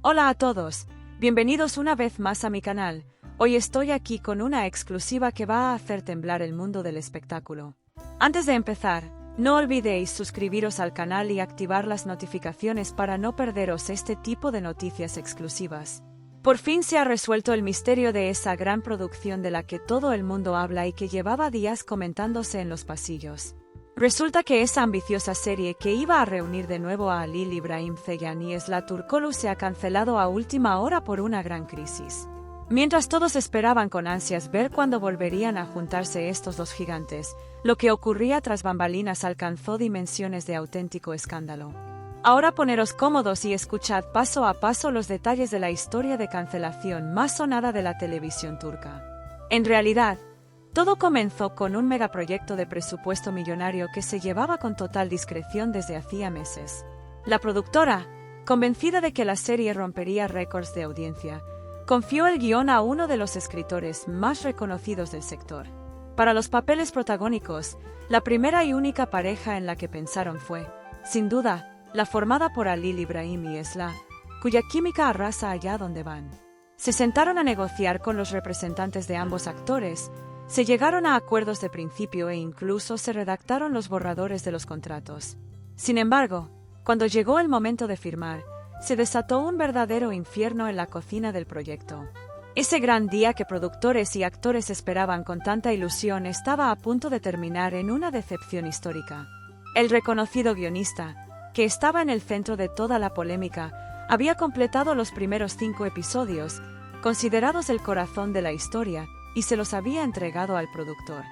Hola a todos, bienvenidos una vez más a mi canal. Hoy estoy aquí con una exclusiva que va a hacer temblar el mundo del espectáculo. Antes de empezar, no olvidéis suscribiros al canal y activar las notificaciones para no perderos este tipo de noticias exclusivas. Por fin se ha resuelto el misterio de esa gran producción de la que todo el mundo habla y que llevaba días comentándose en los pasillos. Resulta que esa ambiciosa serie que iba a reunir de nuevo a Halil İbrahim Ceylan y Esla Turkoglu se ha cancelado a última hora por una gran crisis. Mientras todos esperaban con ansias ver cuándo volverían a juntarse estos dos gigantes, lo que ocurría tras bambalinas alcanzó dimensiones de auténtico escándalo. Ahora poneros cómodos y escuchad paso a paso los detalles de la historia de cancelación más sonada de la televisión turca. En realidad, todo comenzó con un megaproyecto de presupuesto millonario que se llevaba con total discreción desde hacía meses. La productora, convencida de que la serie rompería récords de audiencia, confió el guión a uno de los escritores más reconocidos del sector. Para los papeles protagónicos, la primera y única pareja en la que pensaron fue, sin duda, la formada por Halil İbrahim y Esla, cuya química arrasa allá donde van. Se sentaron a negociar con los representantes de ambos actores, se llegaron a acuerdos de principio e incluso se redactaron los borradores de los contratos. Sin embargo, cuando llegó el momento de firmar, se desató un verdadero infierno en la cocina del proyecto. Ese gran día que productores y actores esperaban con tanta ilusión estaba a punto de terminar en una decepción histórica. El reconocido guionista, que estaba en el centro de toda la polémica, había completado los primeros 5 episodios, considerados el corazón de la historia, y se los había entregado al productor.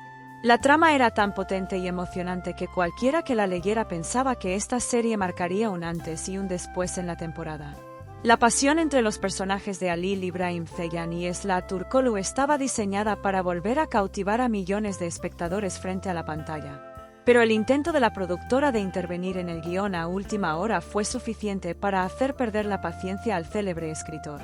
La trama era tan potente y emocionante que cualquiera que la leyera pensaba que esta serie marcaría un antes y un después en la temporada. La pasión entre los personajes de Halil İbrahim Ceylan y Esla Turkoglu estaba diseñada para volver a cautivar a millones de espectadores frente a la pantalla. Pero el intento de la productora de intervenir en el guión a última hora fue suficiente para hacer perder la paciencia al célebre escritor.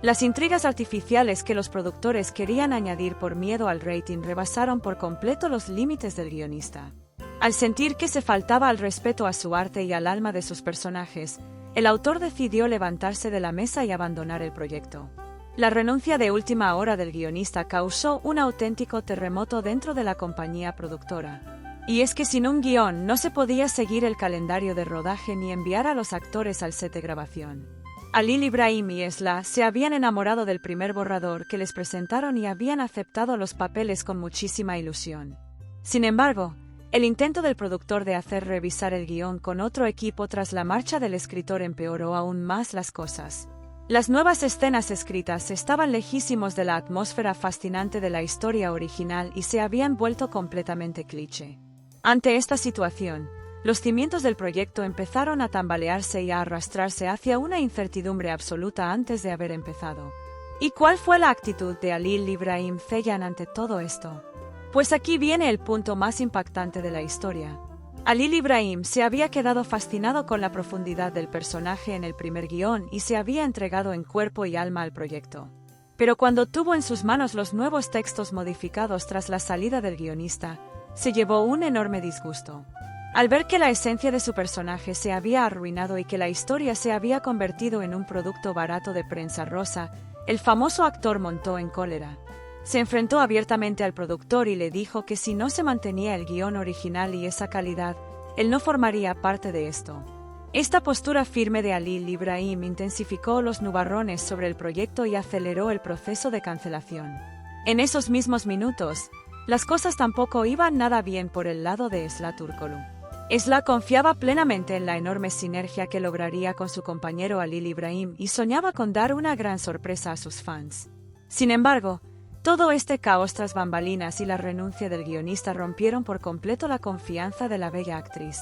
Las intrigas artificiales que los productores querían añadir por miedo al rating rebasaron por completo los límites del guionista. Al sentir que se faltaba al respeto a su arte y al alma de sus personajes, el autor decidió levantarse de la mesa y abandonar el proyecto. La renuncia de última hora del guionista causó un auténtico terremoto dentro de la compañía productora. Y es que sin un guión no se podía seguir el calendario de rodaje ni enviar a los actores al set de grabación. Halil İbrahim y Esla se habían enamorado del primer borrador que les presentaron y habían aceptado los papeles con muchísima ilusión. Sin embargo, el intento del productor de hacer revisar el guión con otro equipo tras la marcha del escritor empeoró aún más las cosas. Las nuevas escenas escritas estaban lejísimos de la atmósfera fascinante de la historia original y se habían vuelto completamente cliché. Ante esta situación, los cimientos del proyecto empezaron a tambalearse y a arrastrarse hacia una incertidumbre absoluta antes de haber empezado. ¿Y cuál fue la actitud de Halil İbrahim Ceylan ante todo esto? Pues aquí viene el punto más impactante de la historia. Halil İbrahim se había quedado fascinado con la profundidad del personaje en el primer guión y se había entregado en cuerpo y alma al proyecto. Pero cuando tuvo en sus manos los nuevos textos modificados tras la salida del guionista, se llevó un enorme disgusto. Al ver que la esencia de su personaje se había arruinado y que la historia se había convertido en un producto barato de prensa rosa, el famoso actor montó en cólera. Se enfrentó abiertamente al productor y le dijo que si no se mantenía el guión original y esa calidad, él no formaría parte de esto. Esta postura firme de Halil İbrahim intensificó los nubarrones sobre el proyecto y aceleró el proceso de cancelación. En esos mismos minutos, las cosas tampoco iban nada bien por el lado de Esla Turkoglu. Esla confiaba plenamente en la enorme sinergia que lograría con su compañero Halil İbrahim y soñaba con dar una gran sorpresa a sus fans. Sin embargo, todo este caos tras bambalinas y la renuncia del guionista rompieron por completo la confianza de la bella actriz.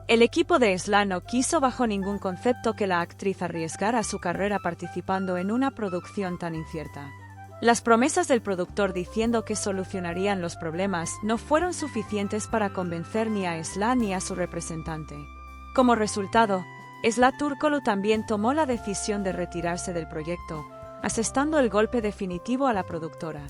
El equipo de Esla no quiso bajo ningún concepto que la actriz arriesgara su carrera participando en una producción tan incierta. Las promesas del productor diciendo que solucionarían los problemas no fueron suficientes para convencer ni a Esla ni a su representante. Como resultado, Esla Turkoglu también tomó la decisión de retirarse del proyecto, asestando el golpe definitivo a la productora.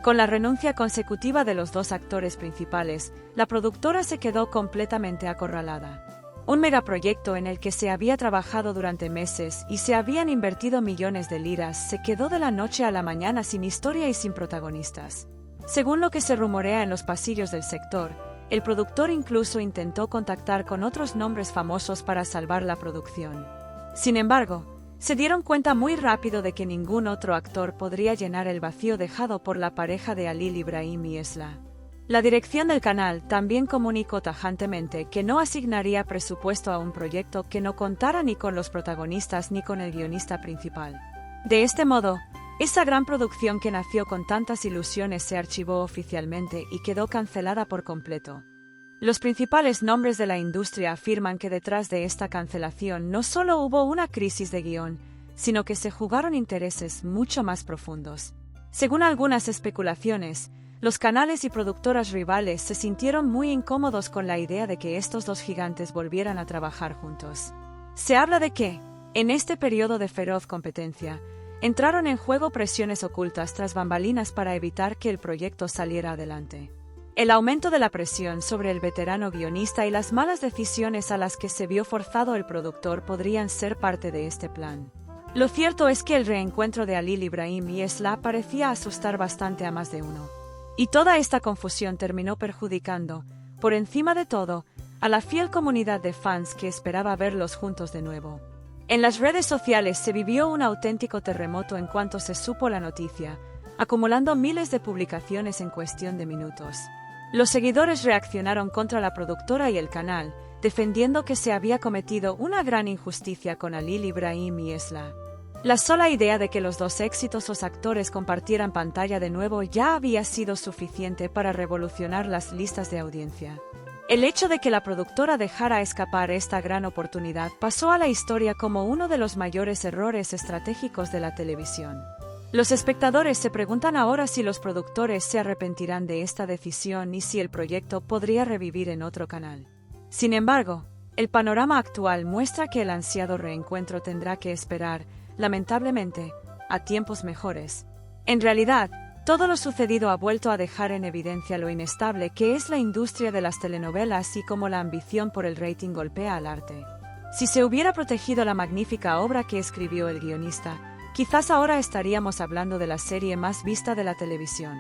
Con la renuncia consecutiva de los dos actores principales, la productora se quedó completamente acorralada. Un megaproyecto en el que se había trabajado durante meses y se habían invertido millones de liras se quedó de la noche a la mañana sin historia y sin protagonistas. Según lo que se rumorea en los pasillos del sector, el productor incluso intentó contactar con otros nombres famosos para salvar la producción. Sin embargo, se dieron cuenta muy rápido de que ningún otro actor podría llenar el vacío dejado por la pareja de Halil Ibrahim y Esla. La dirección del canal también comunicó tajantemente que no asignaría presupuesto a un proyecto que no contara ni con los protagonistas ni con el guionista principal. De este modo, esa gran producción que nació con tantas ilusiones se archivó oficialmente y quedó cancelada por completo. Los principales nombres de la industria afirman que detrás de esta cancelación no solo hubo una crisis de guión, sino que se jugaron intereses mucho más profundos. Según algunas especulaciones, los canales y productoras rivales se sintieron muy incómodos con la idea de que estos dos gigantes volvieran a trabajar juntos. Se habla de que, en este periodo de feroz competencia, entraron en juego presiones ocultas tras bambalinas para evitar que el proyecto saliera adelante. El aumento de la presión sobre el veterano guionista y las malas decisiones a las que se vio forzado el productor podrían ser parte de este plan. Lo cierto es que el reencuentro de Halil Ibrahim y Esla parecía asustar bastante a más de uno. Y toda esta confusión terminó perjudicando, por encima de todo, a la fiel comunidad de fans que esperaba verlos juntos de nuevo. En las redes sociales se vivió un auténtico terremoto en cuanto se supo la noticia, acumulando miles de publicaciones en cuestión de minutos. Los seguidores reaccionaron contra la productora y el canal, defendiendo que se había cometido una gran injusticia con Halil Ibrahim y Esla. La sola idea de que los dos exitosos actores compartieran pantalla de nuevo ya había sido suficiente para revolucionar las listas de audiencia. El hecho de que la productora dejara escapar esta gran oportunidad pasó a la historia como uno de los mayores errores estratégicos de la televisión. Los espectadores se preguntan ahora si los productores se arrepentirán de esta decisión y si el proyecto podría revivir en otro canal. Sin embargo, el panorama actual muestra que el ansiado reencuentro tendrá que esperar, lamentablemente, a tiempos mejores. En realidad, todo lo sucedido ha vuelto a dejar en evidencia lo inestable que es la industria de las telenovelas y cómo la ambición por el rating golpea al arte. Si se hubiera protegido la magnífica obra que escribió el guionista, quizás ahora estaríamos hablando de la serie más vista de la televisión.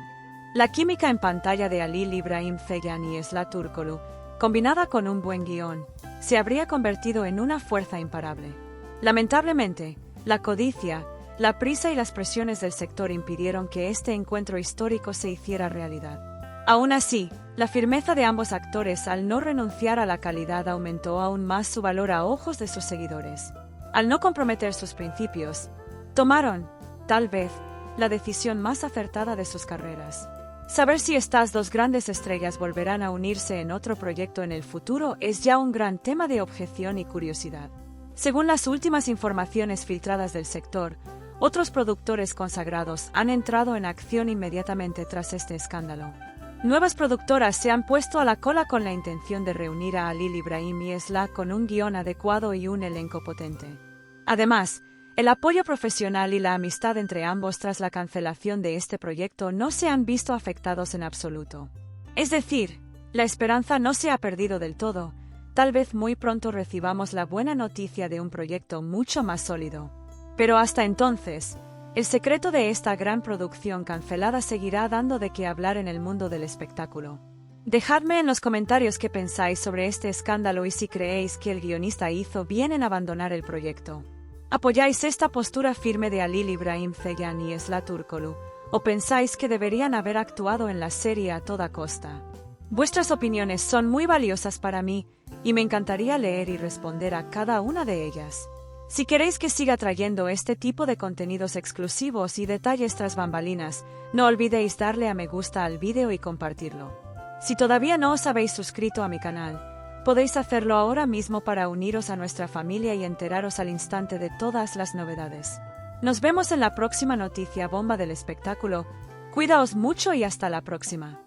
La química en pantalla de Halil Ibrahim Ceylan y Esla Turkoglu, combinada con un buen guión, se habría convertido en una fuerza imparable. Lamentablemente, la codicia, la prisa y las presiones del sector impidieron que este encuentro histórico se hiciera realidad. Aún así, la firmeza de ambos actores al no renunciar a la calidad aumentó aún más su valor a ojos de sus seguidores. Al no comprometer sus principios, tomaron, tal vez, la decisión más acertada de sus carreras. Saber si estas dos grandes estrellas volverán a unirse en otro proyecto en el futuro es ya un gran tema de objeción y curiosidad. Según las últimas informaciones filtradas del sector, otros productores consagrados han entrado en acción inmediatamente tras este escándalo. Nuevas productoras se han puesto a la cola con la intención de reunir a Halil Ibrahim y Esla con un guión adecuado y un elenco potente. Además, el apoyo profesional y la amistad entre ambos tras la cancelación de este proyecto no se han visto afectados en absoluto. Es decir, la esperanza no se ha perdido del todo. Tal vez muy pronto recibamos la buena noticia de un proyecto mucho más sólido. Pero hasta entonces, el secreto de esta gran producción cancelada seguirá dando de qué hablar en el mundo del espectáculo. Dejadme en los comentarios qué pensáis sobre este escándalo y si creéis que el guionista hizo bien en abandonar el proyecto. ¿Apoyáis esta postura firme de Halil Ibrahim Ceylan y Esla Turkoglu, o pensáis que deberían haber actuado en la serie a toda costa? Vuestras opiniones son muy valiosas para mí, y me encantaría leer y responder a cada una de ellas. Si queréis que siga trayendo este tipo de contenidos exclusivos y detalles tras bambalinas, no olvidéis darle a me gusta al vídeo y compartirlo. Si todavía no os habéis suscrito a mi canal, podéis hacerlo ahora mismo para uniros a nuestra familia y enteraros al instante de todas las novedades. Nos vemos en la próxima noticia bomba del espectáculo. Cuidaos mucho y hasta la próxima.